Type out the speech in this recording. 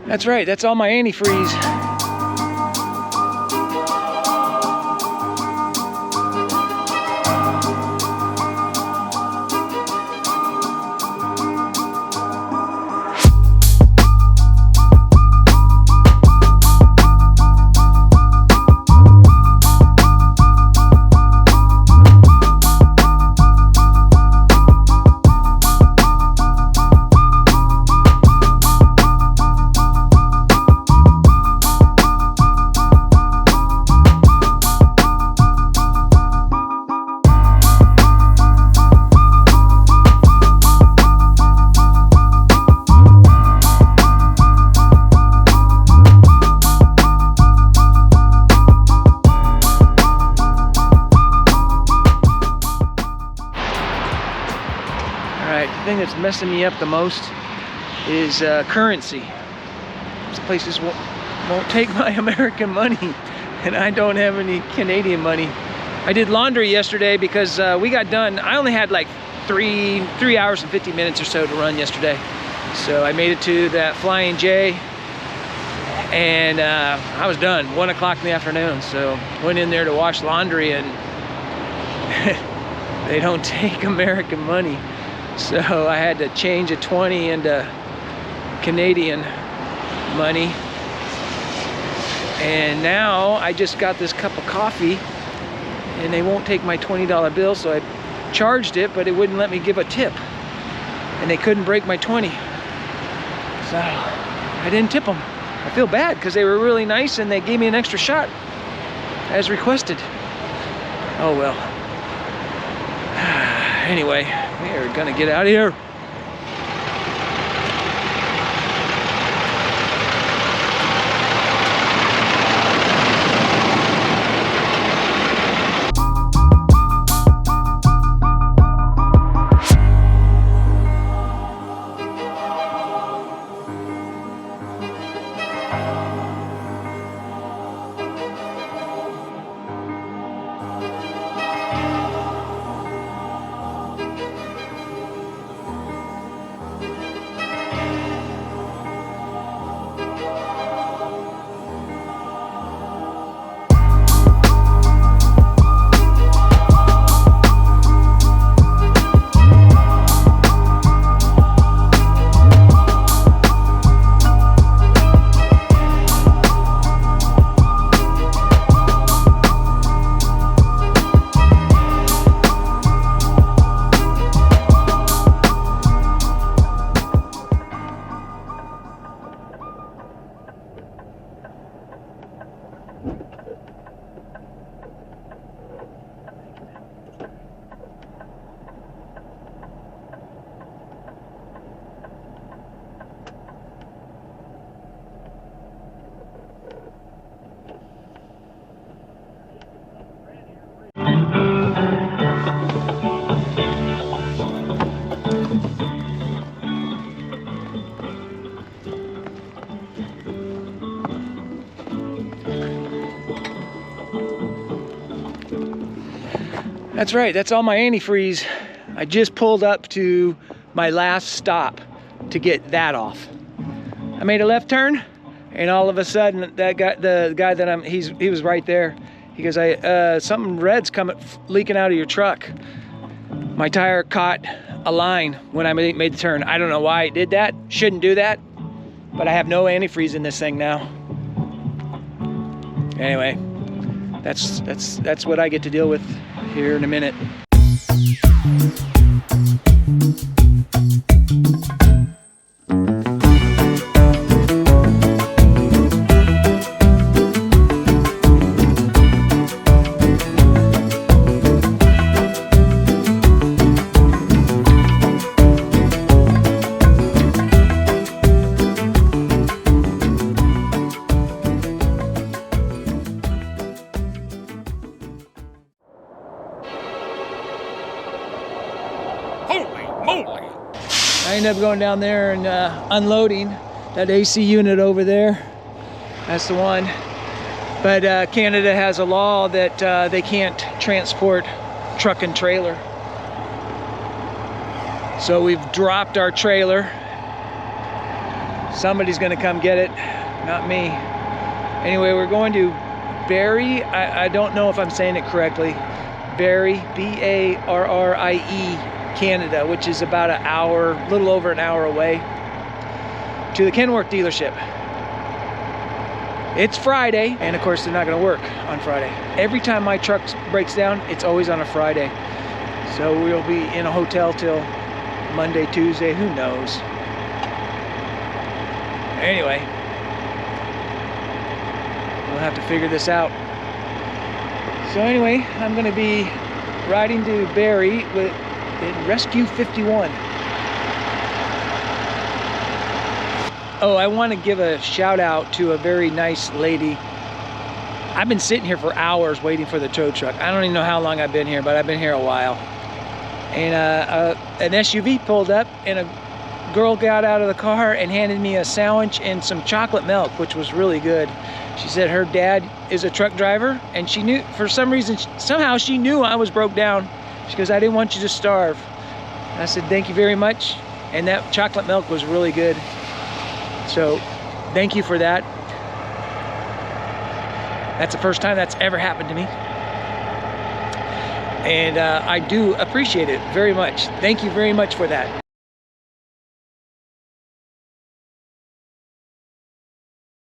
That's right, that's all my antifreeze. The thing that's messing me up the most is currency. These places won't take my American money, and I don't have any Canadian money. I did laundry yesterday because we got done. I only had like three hours and 50 minutes or so to run yesterday. So I made it to that Flying J, and I was done, 1 o'clock in the afternoon. So went in there to wash laundry, and they don't take American money. So I had to change a 20 into Canadian money. And now I just got this cup of coffee and they won't take my $20 bill, so I charged it, but it wouldn't let me give a tip. And they couldn't break my 20. So I didn't tip them. I feel bad because they were really nice and they gave me an extra shot as requested. Oh well. Anyway, we are gonna get out of here. That's right, that's all my antifreeze. I just pulled up to my last stop to get that off. I made a left turn, and all of a sudden, that guy, the guy that he was right there. He goes, something red's leaking out of your truck. My tire caught a line when I made the turn. I don't know why it did that. Shouldn't do that, but I have no antifreeze in this thing now. Anyway, that's what I get to deal with here in a minute. I ended up going down there and unloading that AC unit over there. That's the one. But Canada has a law that they can't transport truck and trailer. So we've dropped our trailer. Somebody's gonna come get it, not me. Anyway, we're going to Barrie. I don't know if I'm saying it correctly. Barrie, B-A-R-R-I-E, Canada, which is about an hour, a little over an hour away, to the Kenworth dealership. It's Friday, and of course they're not gonna work on Friday. Every time my truck breaks down, it's always on a Friday. So we'll be in a hotel till Monday, Tuesday, who knows. Anyway, we'll have to figure this out. So anyway, I'm gonna be riding to Barrie in Rescue 51. Oh, I want to give a shout out to a very nice lady. I've been sitting here for hours waiting for the tow truck. I don't even know how long I've been here, but I've been here a while. And an SUV pulled up, and a girl got out of the car and handed me a sandwich and some chocolate milk, which was really good. She said her dad is a truck driver, and she knew, for some reason, somehow she knew I was broke down. She goes, I didn't want you to starve. And I said, thank you very much. And that chocolate milk was really good. So thank you for that. That's the first time that's ever happened to me. And I do appreciate it very much. Thank you very much for that.